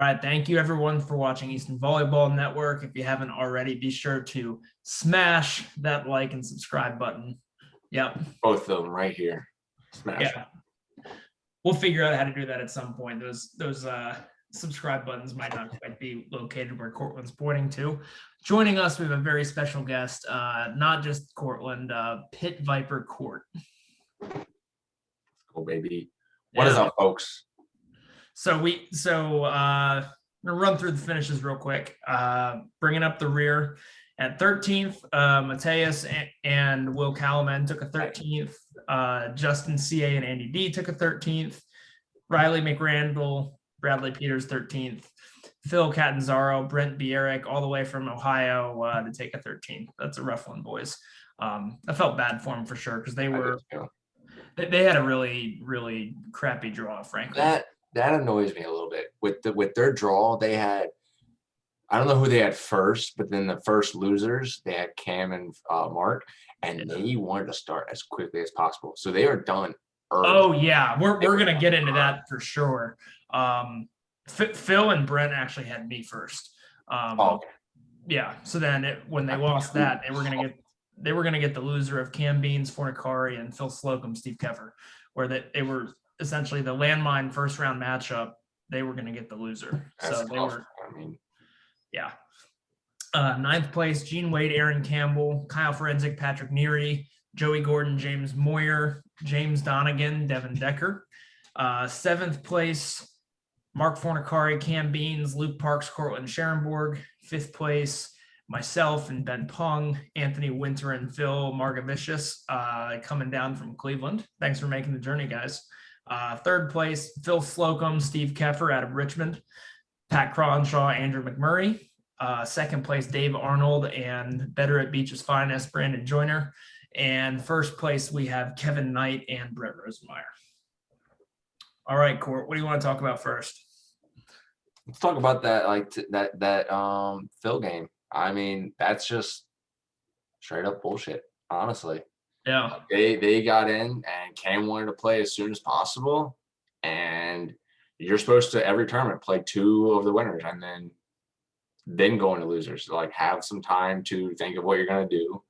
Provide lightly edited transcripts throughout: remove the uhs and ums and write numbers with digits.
All right, thank you everyone for watching Eastern Volleyball Network. If you haven't already, be sure to smash that like and subscribe button. Yep. Both of them right here. Smash. Yeah. We'll figure out how to do that at some point. Those subscribe buttons might not quite be located where Cortland's pointing to. Joining us, we have a very special guest, not just Cortland, Pit Viper Court. Cool, baby. What is up, folks? So I'm gonna run through the finishes real quick. Bringing up the rear at 13th, Mateus and Will Calaman took a 13th. Justin CA and Andy D took a 13th. Riley McRandall, Bradley Peters 13th. Phil Catanzaro, Brent Bierek, all the way from Ohio to take a 13th. That's a rough one, boys. I felt bad for them for sure because they had a really, really crappy draw, frankly. That annoys me a little bit. With their draw, they had, I don't know who they had first, but then the first losers, they had Cam and Mark, and they wanted to start as quickly as possible. So they are done early. Oh yeah, we're gonna get into that for sure. Phil and Brent actually had me first. Okay. Yeah. So then when they lost that, they were gonna get the loser of Cam Beans, Fornicari, and Phil Slocum, Steve Keffer, where they were essentially the landmine first round matchup. They were gonna get the loser. That's so they tough. were. I mean, yeah. Ninth place, Gene Wade, Aaron Campbell, Kyle Forensic, Patrick Neary, Joey Gordon, James Moyer, James Donegan, Devin Decker. Seventh place, Mark Fornicari, Cam Beans, Luke Parks, Cortland Scherenborg. Fifth place, myself and Ben Pong, Anthony Winter, and Phil Margavicius coming down from Cleveland. Thanks for making the journey, guys. Third place, Phil Slocum, Steve Keffer out of Richmond, Pat Cronshaw, Andrew McMurray. Second place, Dave Arnold, and Better at Beach's Finest, Brandon Joyner. And first place, we have Kevin Knight and Brett Rosenmeyer. All right, Court, what do you want to talk about first? Let's talk about that Phil game. I mean, that's just straight up bullshit, honestly. Yeah. They got in and Cam wanted to play as soon as possible. And you're supposed to every tournament play two of the winners and then go into losers. Like have some time to think of what you're gonna do,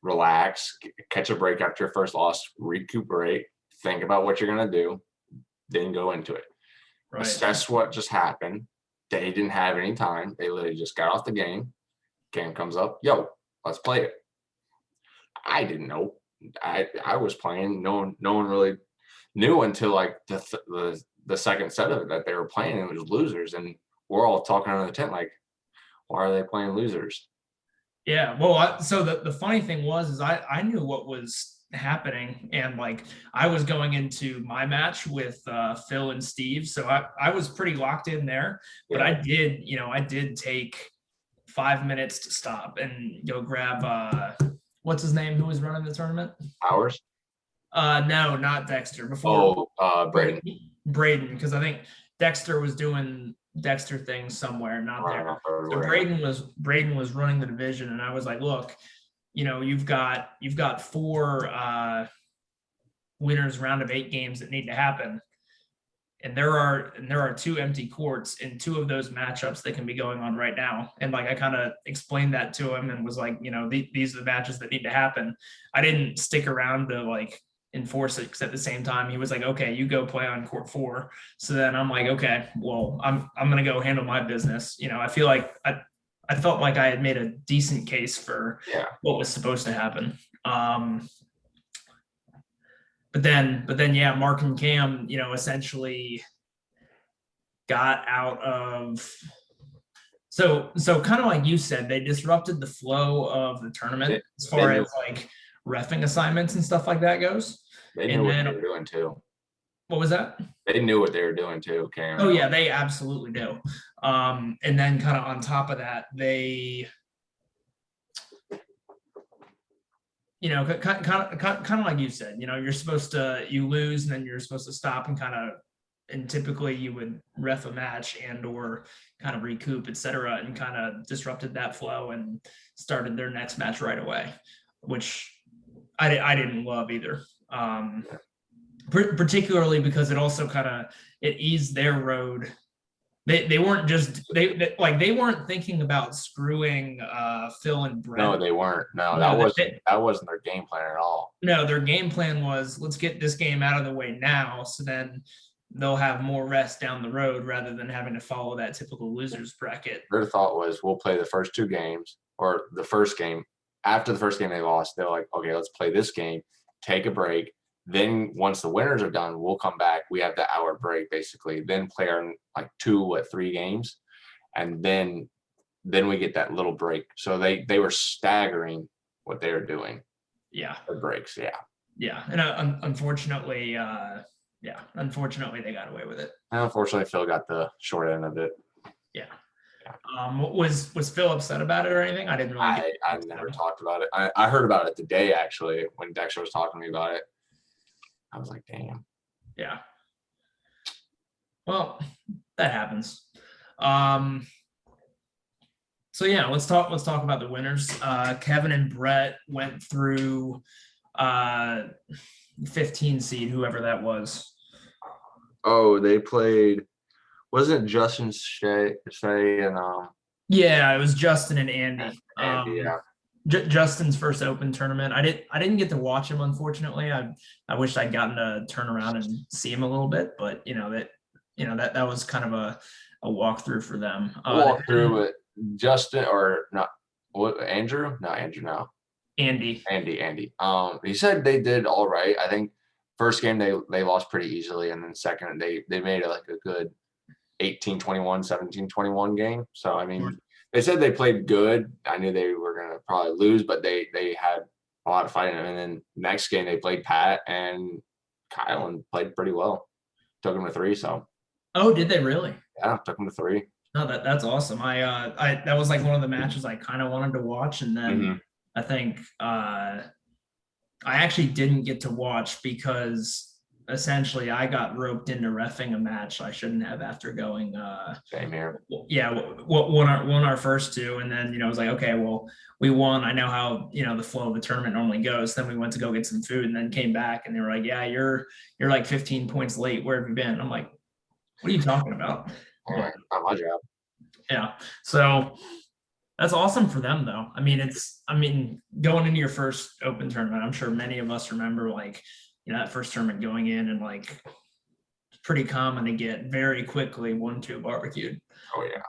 relax, catch a break after your first loss, recuperate, think about what you're gonna do, then go into it. Right. Assess what just happened. They didn't have any time. They literally just got off the game. Cam comes up, yo, let's play it. I didn't know. I was playing. No one really knew until like the second set of it that they were playing. It was losers, and we're all talking under the tent like, why are they playing losers? Yeah. Well, so the funny thing was I knew what was happening, and like I was going into my match with Phil and Steve, so I was pretty locked in there. But I did take 5 minutes to stop and go grab what's his name who was running the tournament? Ours? No, not Dexter. Before Braden. Braden, because I think Dexter was doing Dexter things somewhere, not there. So Braden was running the division, and I was like, look, you've got 4 winners round of 8 games that need to happen. And there are 2 empty courts in 2 of those matchups that can be going on right now. And like I kind of explained that to him and was like, these are the matches that need to happen. I didn't stick around to like enforce it because at the same time he was like, okay, you go play on court 4. So then I'm like, okay, well, I'm gonna go handle my business. I feel like I felt like I had made a decent case for what was supposed to happen. But then, yeah, Mark and Cam, essentially got out of. So kind of like you said, they disrupted the flow of the tournament as far as like reffing assignments and stuff like that goes. They knew what they were doing too. What was that? They knew what they were doing too, Cam. Oh yeah, they absolutely do. And then kind of on top of that, they. Kind of like you said, you're supposed to, you lose and then you're supposed to stop and typically you would ref a match and or kind of recoup, etc., and kind of disrupted that flow and started their next match right away, which I didn't love either. Particularly because it also it eased their road They weren't just they weren't thinking about screwing Phil and No, Brett. they weren't. No, No, that wasn't their game plan at all. no, their game plan was let's get this game out of the way now, so then they'll have more rest down the road rather than having to follow that typical losers bracket. Their thought was we'll play the first 2 games or the first game. After the first game they lost, they're like, okay, let's play this game, take a break. Then once the winners are done, we'll come back. We have the hour break basically. Then play our like 3 games, and then we get that little break. So they were staggering what they were doing. Yeah. For breaks, yeah. Yeah, and unfortunately, unfortunately they got away with it. And unfortunately, Phil got the short end of it. Yeah. Was Phil upset about it or anything? I didn't really. I never talked about it. I heard about it today actually when Dexter was talking to me about it. I was like, damn. Yeah. Well, that happens. So yeah, let's talk about the winners. Kevin and Brett went through 15 seed, whoever that was. Oh, they played. Wasn't it Justin Shea and Yeah, it was Justin and Andy. Andy, yeah. Justin's first open tournament. I didn't get to watch him, unfortunately. I wished I'd gotten to turn around and see him a little bit, but that was kind of a walkthrough for them. Walkthrough with Justin or not? What Andrew? No, Andrew. No, Andy. He said they did all right. I think first game they lost pretty easily, and then second they made it like a good 18-21, 17-21 game. So I mean, they said they played good. I knew they were gonna probably lose, but they had a lot of fighting. And then next game they played Pat and Kyle and played pretty well. Took them to 3. So. Oh, did they really? Yeah, took them to 3. No, that's awesome. I that was like one of the matches I kind of wanted to watch, and then I think I actually didn't get to watch because essentially I got roped into reffing a match I shouldn't have after going. Same here. Yeah, won our first 2, and then I was like, okay, well we won. I know how the flow of the tournament normally goes. Then we went to go get some food, and then came back, and they were like, yeah, you're like 15 points late. Where have you been? I'm like, what are you talking about? Not my job. Yeah, so that's awesome for them, though. I mean, going into your first open tournament, I'm sure many of us remember that first tournament going in, and it's pretty common to get very quickly 1-2 barbecued. Oh yeah.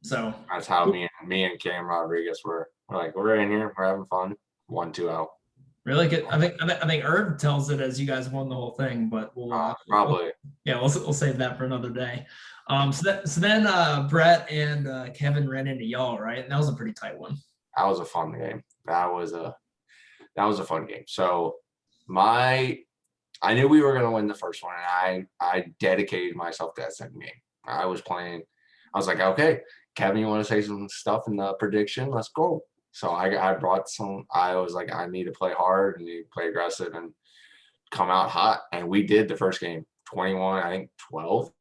So that's how me and Cam Rodriguez were. We're like, we're in here, we're having fun. 1-2 out. Really good. I think Herb tells it as you guys won the whole thing, but we'll probably. We'll save that for another day. So then Brett and Kevin ran into y'all, right? And that was a pretty tight one. That was a fun game. That was a fun game. So I knew we were going to win the first one, and I dedicated myself to that second game. I was like, okay, Kevin, you want to say some stuff in the prediction? Let's go. So I brought some. I was like, I need to play hard and need to play aggressive and come out hot. And we did the first game, 21, I think 12,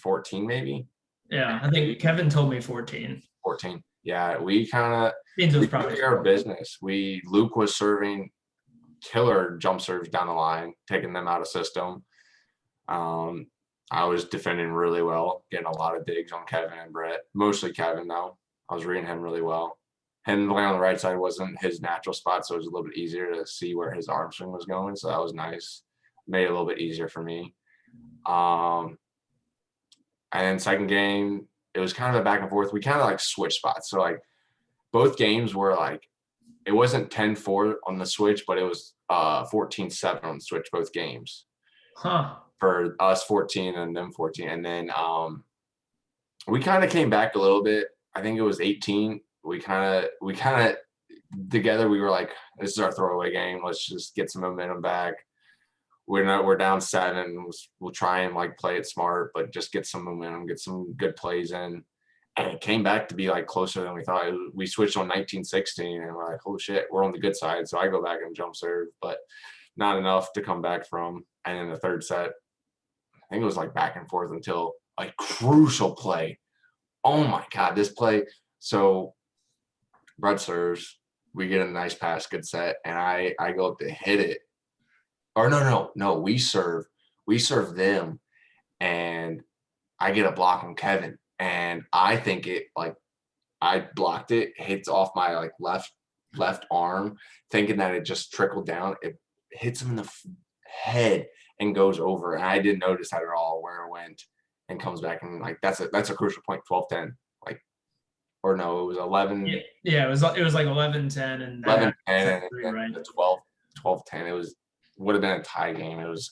14 maybe. Yeah, I think Kevin told me 14. 14. Yeah, we kind of took care of business. Luke was serving killer jump serves down the line, taking them out of system. I was defending really well, getting a lot of digs on Kevin and Brett. Mostly Kevin, though. I was reading him really well. Him playing on the right side wasn't his natural spot, so it was a little bit easier to see where his arm swing was going. So that was nice. Made it a little bit easier for me. And then second game, it was kind of a back and forth. We kind of switched spots. So both games were it wasn't 10-4 on the switch, but it was 14-7 on the switch both games. Huh. For us 14 and them 14. And then we kind of came back a little bit. I think it was 18. We kind of together we were like, this is our throwaway game. Let's just get some momentum back. We're down 7. We'll try and play it smart, but just get some momentum, get some good plays in. And it came back to be closer than we thought. We switched on 19-16, and we're like, oh shit, we're on the good side. So I go back and jump serve, but not enough to come back from. And in the third set, I think it was back and forth until a crucial play. Oh my God, this play. So Brett serves, we get a nice pass, good set, and I go up to hit it. Or no, we serve them, and I get a block on Kevin. and I think it like I blocked it, hits off my like left arm, thinking that it just trickled down. It hits him in the head and goes over, and I didn't notice that at all where it went, and comes back, and like that's a crucial point. 12-10, like, or no, it was 11. Yeah, it was like 11-10 and 11-10 set and three, then right? the 12-10. It would have been a tie game. It was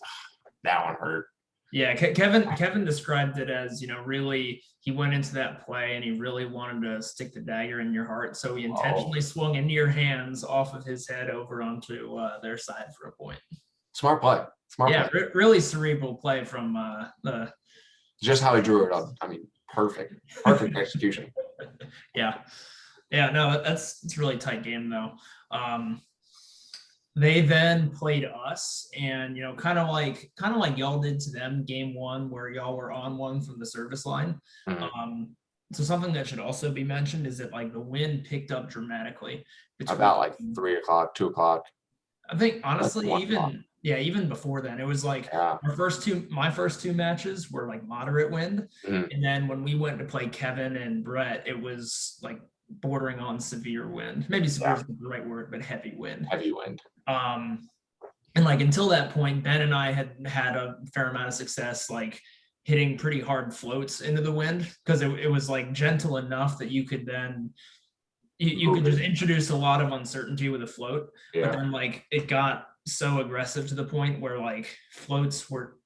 that one hurt. Yeah, Kevin described it as, really he went into that play and he really wanted to stick the dagger in your heart. So he intentionally swung into your hands off of his head over onto their side for a point. Smart play. Yeah, really cerebral play from the. Just how he drew it up. I mean, perfect execution. Yeah, no, it's really tight game though. They then played us, and kind of like y'all did to them game one, where y'all were on one from the service line. So something that should also be mentioned is that like the wind picked up dramatically about like 3 o'clock, 2 o'clock. I think honestly, even before then, it was like my first two matches were like moderate wind, and then when we went to play Kevin and Brett, it was like bordering on severe wind. Maybe severe isn't the right word, but heavy wind. And like until that point, Ben and I had a fair amount of success like hitting pretty hard floats into the wind, because it was like gentle enough that you could then you could just introduce a lot of uncertainty with a float. But then like it got so aggressive to the point where like floats were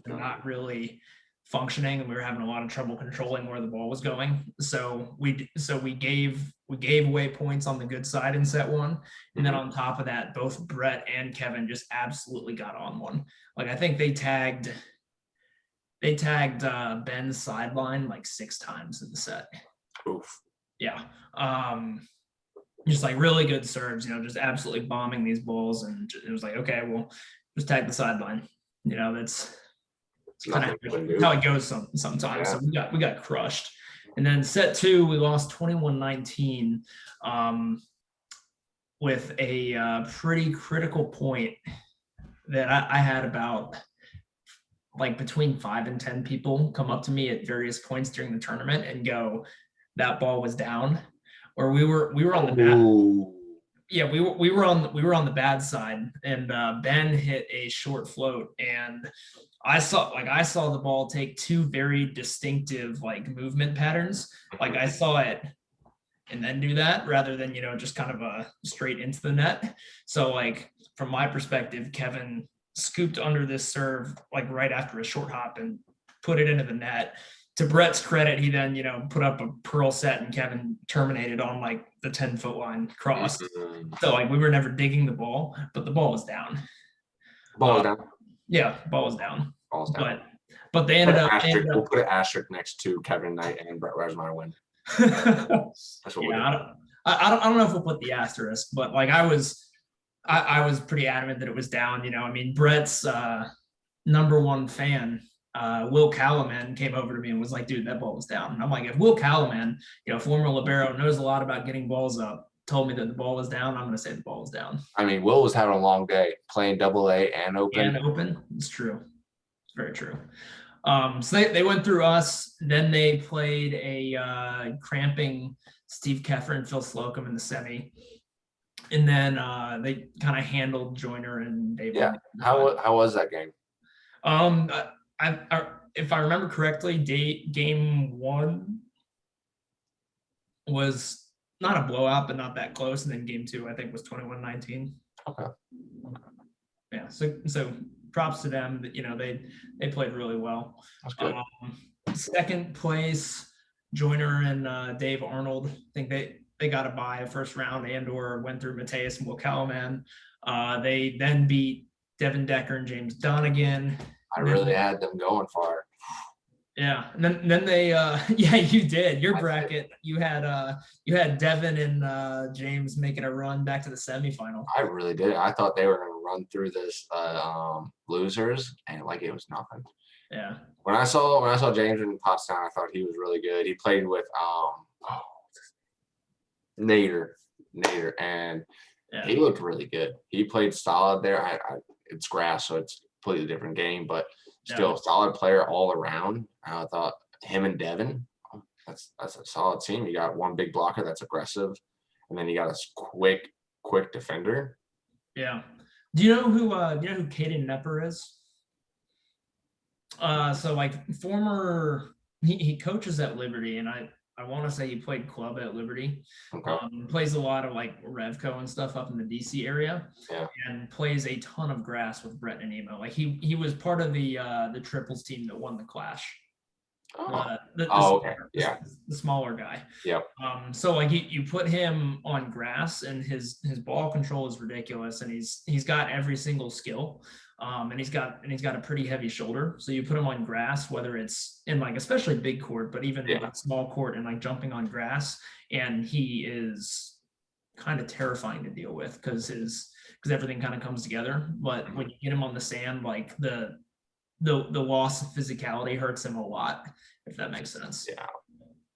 not really functioning, and we were having a lot of trouble controlling where the ball was going. So we gave away points on the good side in set one, and then on top of that, both Brett and Kevin just absolutely got on one. Like I think they tagged Ben's sideline like 6 times in the set. Oof. Yeah. Just like really good serves, just absolutely bombing these balls, and it was like, okay, well, just tag the sideline. That's kind of how it goes sometimes. Yeah. So we got crushed. And then set 2, we lost 21-19 with a pretty critical point that I had about like between 5 and 10 people come up to me at various points during the tournament and go, that ball was down, or we were on the bad. Yeah, we were on the bad side, and Ben hit a short float, and I saw the ball take 2 very distinctive like movement patterns. Like I saw it and then do that rather than just kind of a straight into the net. So like from my perspective, Kevin scooped under this serve like right after a short hop and put it into the net. To Brett's credit, he then, put up a pearl set, and Kevin terminated on like the 10-foot line cross. So like we were never digging the ball, but the ball was down. Ball was down. Yeah, ball was down. Ball's down. But they ended up. We'll put an asterisk next to Kevin Knight and Brett Resmeyer win. That's what I don't know if we'll put the asterisk, but like I was pretty adamant that it was down. I mean, Brett's number one fan, Will Callaman, came over to me and was like, dude, that ball was down. And I'm like, if Will Callaman, former libero, knows a lot about getting balls up, told me that the ball was down, I'm going to say the ball was down. I mean, Will was having a long day playing AA and open. It's true. It's very true. So they went through us. Then they played a cramping Steve Keffer and Phil Slocum in the semi. And then they kind of handled Joyner and Dave. Yeah. How was that game? If I remember correctly, game 1 was not a blowout, but not that close. And then game 2, I think, was 21-19. Okay. Yeah. So props to them. They played really well. That's good. Second place, Joyner and Dave Arnold. I think they got a bye first round and/or went through Mateus and Will Callaman. They then beat Devin Decker and James Donegan. I really had them going far. Yeah, and then they yeah, you did. Your bracket, you had Devin and James making a run back to the semifinal. I really did. I thought they were going to run through this losers, and like it was nothing. Yeah. When I saw James in Pottstown, I thought he was really good. He played with Nader, and he looked really good. He played solid there. It's grass, so it's a completely different game, but still solid player all around. I thought him and Devin, that's a solid team. You got one big blocker that's aggressive, and then you got a quick defender. Yeah. Do you know who Caden Nepper is? So like former, he coaches at Liberty, and I want to say he played club at Liberty. Okay. Plays a lot of like Revco and stuff up in the DC area. Yeah. And plays a ton of grass with Brett and Emo. Like he was part of the triples team that won the Clash. Okay. Yeah. The smaller guy. Yep. So like you put him on grass, and his ball control is ridiculous, and he's got every single skill. And he's got a pretty heavy shoulder. So you put him on grass, whether it's in like especially big court, but even like small court and like jumping on grass, and he is kind of terrifying to deal with because everything kind of comes together. But when you get him on the sand, like the loss of physicality hurts him a lot, if that makes sense. Yeah.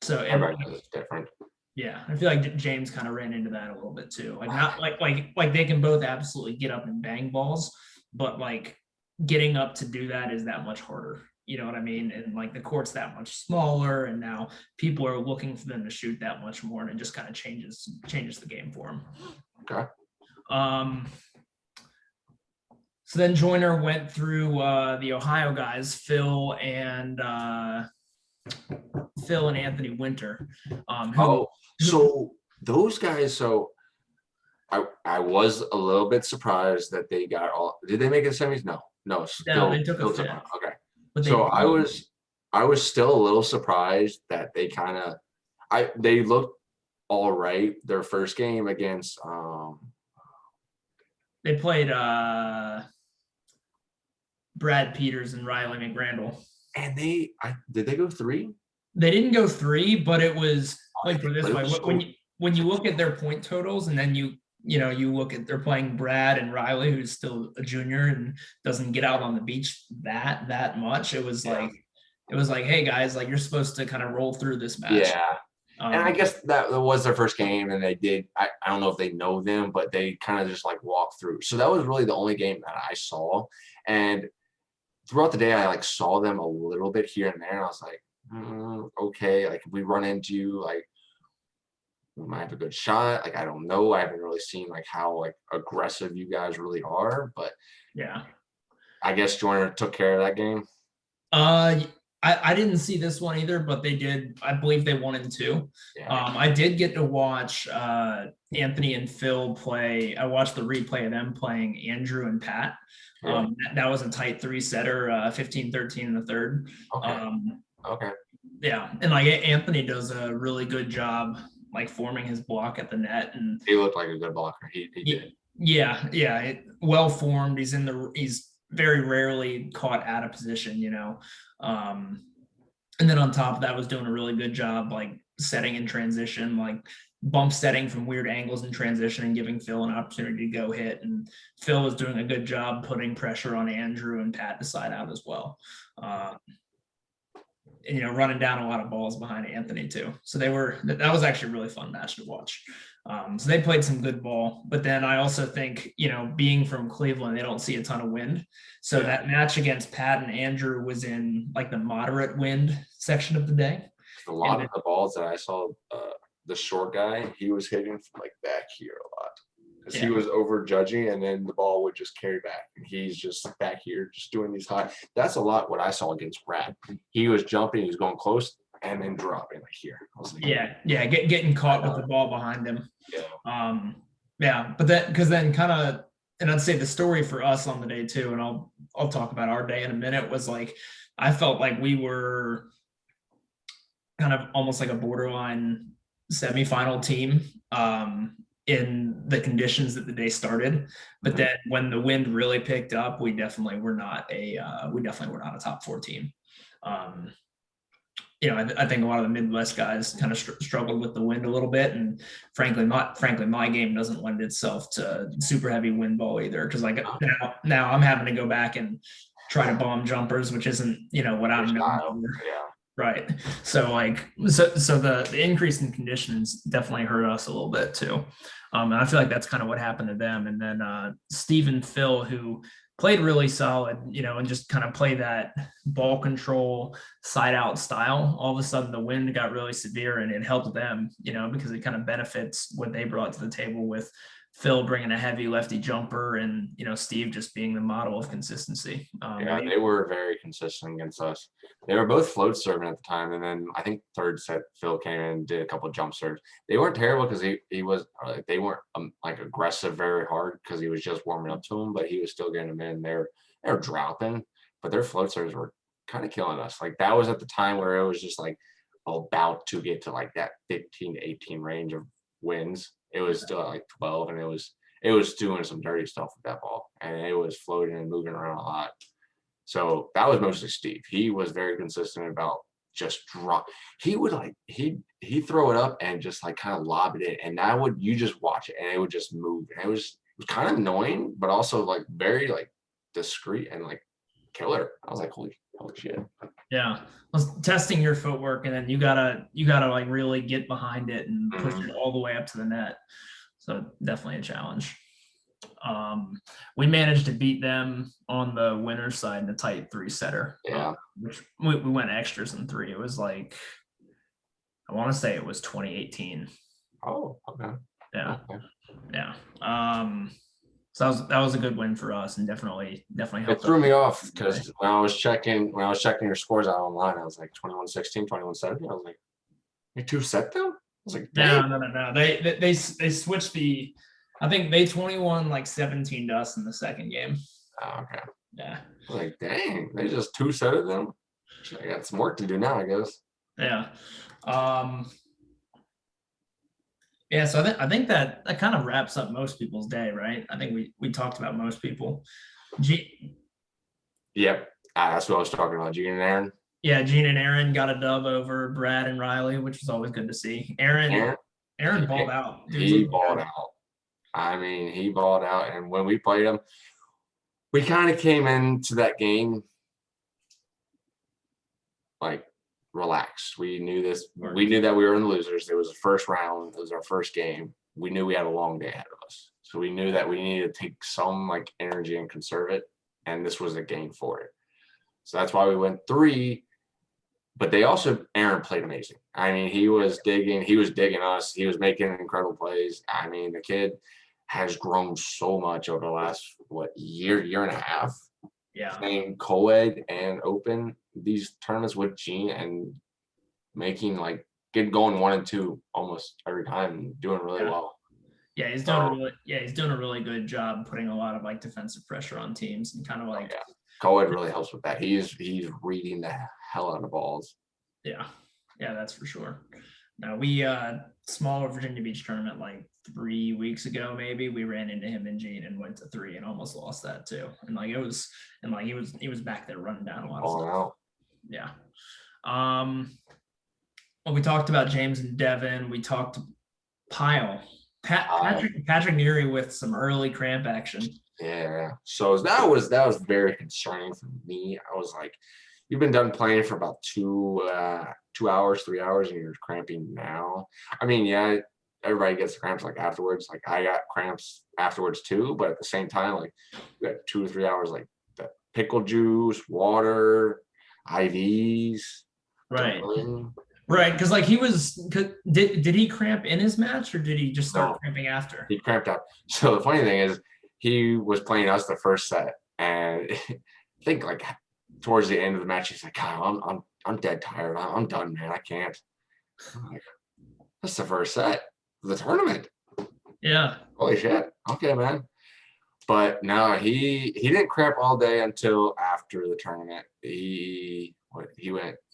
So everybody's different. Yeah, I feel like James kind of ran into that a little bit too. Like not like they can both absolutely get up and bang balls, but like getting up to do that is that much harder. You know what I mean? And like the court's that much smaller, and now people are looking for them to shoot that much more, and it just kind of changes the game for them. Okay. So then Joyner went through the Ohio guys, Phil and Anthony Winter. So those guys. So I was a little bit surprised that they got all. Did they make it semis? No. Still, they took a fifth. Okay. But So I was still a little surprised that they they looked all right their first game against. They played Brad Peters and Riley McRandall. And did they go 3? They didn't go 3, but it was like for this way. When you look at their point totals, and then you look at they're playing Brad and Riley, who's still a junior and doesn't get out on the beach that much. It was like, hey guys, like you're supposed to kind of roll through this match. Yeah. And I guess that was their first game, and they did. I don't know if they know them, but they kind of just like walked through. So that was really the only game that I saw. And throughout the day, I like saw them a little bit here and there, and I was like, okay, like if we run into you, like we might have a good shot. Like I don't know. I haven't really seen like how like aggressive you guys really are, but yeah, I guess Joyner took care of that game. I didn't see this one either, but they did. I believe they won in 2. Yeah. I did get to watch Anthony and Phil play. I watched the replay of them playing Andrew and Pat. Yeah. That was a tight 3-setter, 15-13 in the third. Okay. Okay. Yeah, and like Anthony does a really good job like forming his block at the net, and he looked like a good blocker. He did. Yeah, well formed. He's very rarely caught out of position, and then on top of that was doing a really good job like setting in transition, like bump setting from weird angles in transition and giving Phil an opportunity to go hit. And Phil was doing a good job putting pressure on Andrew and Pat to side out as well. And, running down a lot of balls behind Anthony too. So that was actually a really fun match to watch. So they played some good ball, but then I also think, being from Cleveland, they don't see a ton of wind. So that match against Pat and Andrew was in like the moderate wind section of the day. A lot of the balls that I saw, the short guy, he was hitting from like back here a lot. Because he was over judging, and then the ball would just carry back. And he's just back here, just doing these high. That's a lot what I saw against Brad. He was jumping, he was going close, and then dropping like here. I was like, getting caught with the ball behind him. Yeah. But that because then kind of, and I'd say the story for us on the day too, and I'll talk about our day in a minute, was like I felt like we were kind of almost like a borderline semifinal team. In the conditions that the day started, but then when the wind really picked up, we definitely were not a top 4 team. I think a lot of the Midwest guys kind of struggled with the wind a little bit, and frankly, my game doesn't lend itself to super heavy wind ball either. Because like now I'm having to go back and try to bomb jumpers, which isn't what I'm known for. Yeah. Right. So the increase in conditions definitely hurt us a little bit too. And I feel like that's kind of what happened to them. And then Steve and Phil, who played really solid, and just kind of play that ball control side out style. All of a sudden the wind got really severe and it helped them, because it kind of benefits what they brought to the table with Phil bringing a heavy lefty jumper and, Steve just being the model of consistency. Yeah, they were very consistent against us. They were both float serving at the time, and then I think third set Phil came in and did a couple of jump serves. They weren't terrible because he was they weren't like aggressive very hard because he was just warming up to them, but he was still getting them in. They're dropping, but their float serves were kind of killing us. Like that was at the time where it was just like about to get to like that 15 to 18 range of wins. It was still at like 12, and it was doing some dirty stuff with that ball, and it was floating and moving around a lot. So that was mostly Steve. He was very consistent about just drop. He would like he'd throw it up and just like kind of lob it in, and that would you just watch it and it would just move. And it was kind of annoying, but also like very like discreet and like killer. I was like, holy shit. Yeah. I was testing your footwork, and then you gotta like really get behind it and push it all the way up to the net. So definitely a challenge. We managed to beat them on the winner's side in a tight 3-setter. Yeah. Which we went extras in 3. It was like, I want to say it was 2018. Oh, okay. Yeah. Okay. Yeah. So that was a good win for us, and definitely helped. It threw me off because when I was checking your scores out online, I was like 21-16, 21-17. I was like, you 2-set them? I was like, dang. No. They switched the. I think they 21 like 17 to us in the second game. Oh, okay. Yeah. I was like, dang, they just 2-setted them. I got some work to do now, I guess. Yeah. Yeah, so I think that kind of wraps up most people's day, right? I think we talked about most people. Yep, that's what I was talking about. Gene and Aaron. Yeah, Gene and Aaron got a dub over Brad and Riley, which was always good to see. Aaron balled out. He balled out. I mean, he balled out, and when we played him, we kind of came into that game like relaxed. We knew this. We knew that we were in the losers. It was the first round. It was our first game. We knew we had a long day ahead of us, so we knew that we needed to take some like energy and conserve it, and this was a game for it. So that's why we went 3. But they also, Aaron played amazing. I mean, he was digging us. He was making incredible plays. I mean, the kid has grown so much over the last year and a half. Yeah. Playing co-ed and open these tournaments with Gene and making like going 1 and 2 almost every time and doing really well. Yeah, he's doing a really good job putting a lot of like defensive pressure on teams and kind of like co-ed really helps with that. He's reading the hell out of balls. Yeah, that's for sure. Now we smaller Virginia Beach tournament like 3 weeks ago, maybe we ran into him and Gene and went to 3 and almost lost that too. And like he was back there running down a lot of stuff. Out. Yeah. Well, we talked about James and Devin. We talked Pyle. Patrick Neary with some early cramp action. Yeah. So that was very concerning for me. I was like, you've been done playing for about 2 hours, 3 hours, and you're cramping now. I mean, yeah, everybody gets cramps like afterwards. Like I got cramps afterwards too, but at the same time, like you got 2 or 3 hours, like the pickle juice, water, IVs. Right. Right, because like did he cramp in his match or did he just start cramping after? He cramped up. So the funny thing is, he was playing us the first set, and I think like towards the end of the match, he's like, "God, I'm dead tired. I'm done, man. I can't." I'm like, that's the first set of the tournament. Yeah. Holy shit. Okay, man. But no, he didn't cramp all day until after the tournament. He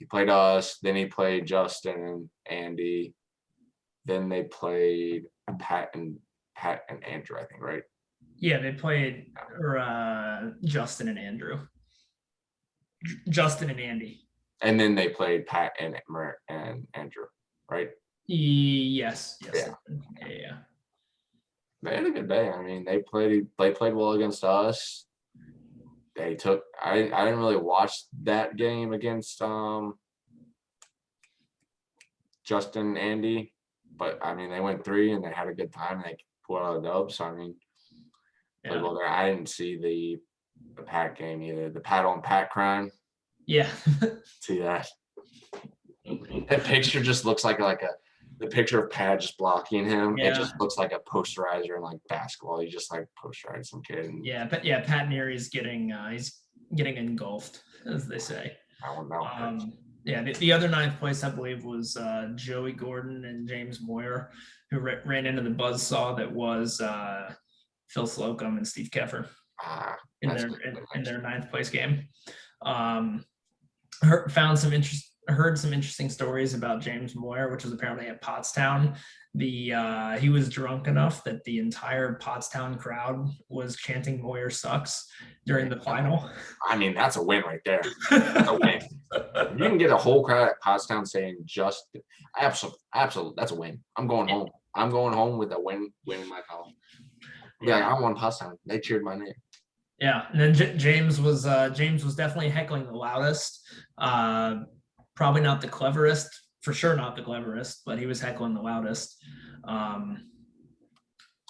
played us, then he played Justin and Andy, then they played Pat and Andrew, I think, right? Yeah, they played Justin and Andrew. Justin and Andy. And then they played Pat and Andrew, right? Yes. Yeah. Yeah. They had a good day. I mean, they played well against us. They took. I didn't really watch that game against Justin and Andy, but I mean they went 3 and they had a good time and they pulled out a dub. So I mean, played well there. I didn't see the Pat game either. The Pat on Pat crime. Yeah. See that? That picture just looks like the picture of Pat just blocking him. It Yeah. just looks like a posterizer in like basketball. He just like posterized some kid. And Yeah, but yeah, Pat Neary's he's getting engulfed, as they say. Yeah, the other ninth place, I believe, was Joey Gordon and James Moyer, who ran into the buzzsaw that was Phil Slocum and Steve Keffer in their ninth place game. Heard some interesting stories about James Moyer, which was apparently at Pottstown. He was drunk enough that the entire Pottstown crowd was chanting "Moyer sucks" during the final. I mean, that's a win right there. That's a win. If you can get a whole crowd at Pottstown saying just absolute, that's a win. I'm going home. I'm going home with a win in my column. Yeah, I won Pottstown. They cheered my name. Yeah, and then James was definitely heckling the loudest. Probably not the cleverest, for sure not the cleverest, but he was heckling the loudest.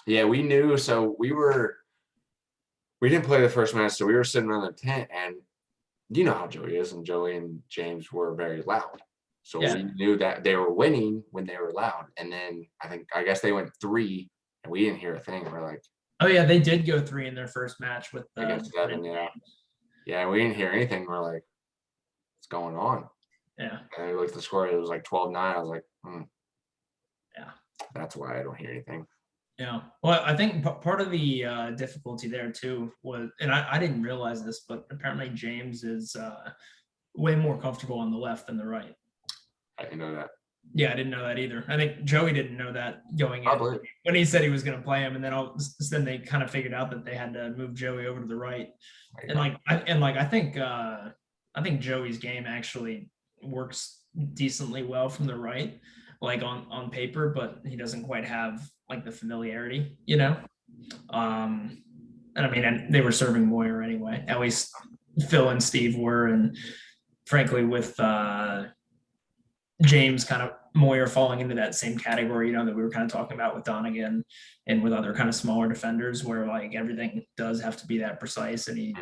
Yeah, we knew. So we didn't play the first match, so we were sitting around the tent, and you know how Joey is, and Joey and James were very loud. So we knew that they were winning when they were loud. And then I guess they went 3, and we didn't hear a thing. We're like, oh yeah, they did go 3 in their first match with against 7. Yeah, we didn't hear anything. We're like, what's going on? Yeah. And we looked at the score. It was like 12-9. I was like, yeah, that's why I don't hear anything. Yeah. Well, I think part of the difficulty there too was, and I didn't realize this, but apparently James is way more comfortable on the left than the right. I didn't know that. Yeah, I didn't know that either. I think Joey didn't know that going in when he said he was going to play him, and then they kind of figured out that they had to move Joey over to the right. And I think Joey's game actually works decently well from the right, like on paper, but he doesn't quite have like the familiarity, you know. And I mean, they were serving Moyer anyway. At least Phil and Steve were, and frankly, with James kind of Moyer falling into that same category, you know, that we were kind of talking about with Donegan and with other kind of smaller defenders, where like everything does have to be that precise, and he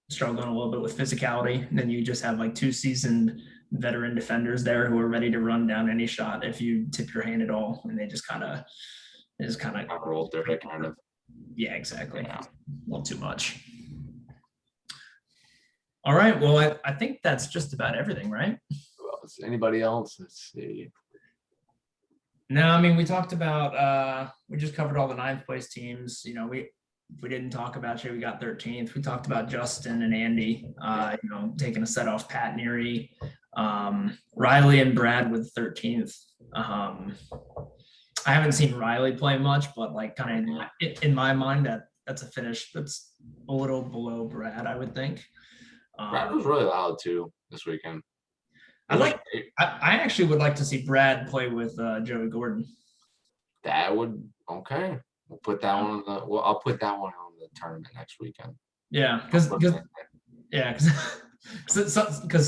struggling a little bit with physicality. And then you just have like 2 seasoned veteran defenders there who are ready to run down any shot if you tip your hand at all, and they just kind of roll through it, kind of. Yeah, exactly. Yeah. A little too much. All right. Well, I think that's just about everything, right? Anybody else? Let's see. No, I mean, we talked about we just covered all the 9th place teams. You know, we didn't talk about you. We got 13th. We talked about Justin and Andy, you know, taking a set off Pat Neary, Riley and Brad with 13th. I haven't seen Riley play much, but like kind of in my mind, that's a finish that's a little below Brad, I would think. Brad was really loud too this weekend. I actually would like to see Brad play with Joey Gordon. That would okay. We'll put that one on I'll put that one on the tournament next weekend. Yeah, because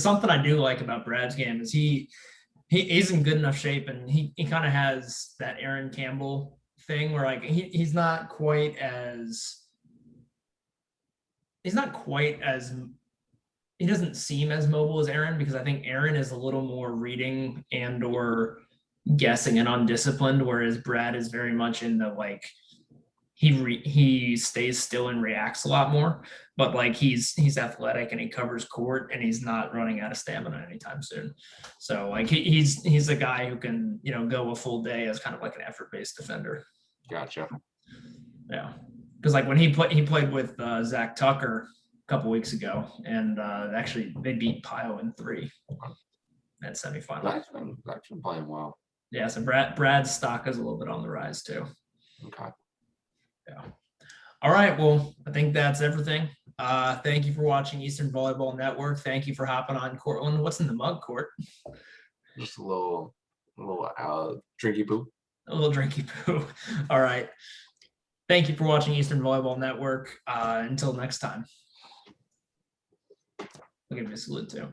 something I do like about Brad's game is he's in good enough shape, and he kind of has that Aaron Campbell thing where like he doesn't seem as mobile as Aaron, because I think Aaron is a little more reading and or guessing and undisciplined, whereas Brad is very much in the like he stays still and reacts a lot more, but like he's athletic and he covers court and he's not running out of stamina anytime soon. So like he's a guy who can, you know, go a full day as kind of like an effort-based defender. Gotcha. Yeah, because like when he played with Zach Tucker couple weeks ago, and actually they beat Pio in 3 at semifinal. That's been playing well. Yeah, so Brad's stock is a little bit on the rise too. Okay. Yeah. All right. Well, I think that's everything. Thank you for watching Eastern Volleyball Network. Thank you for hopping on, Cortland. What's in the mug, Court? Just a little drinky poo. A little drinky poo. All right. Thank you for watching Eastern Volleyball Network. Until next time. I'll give you a salute too.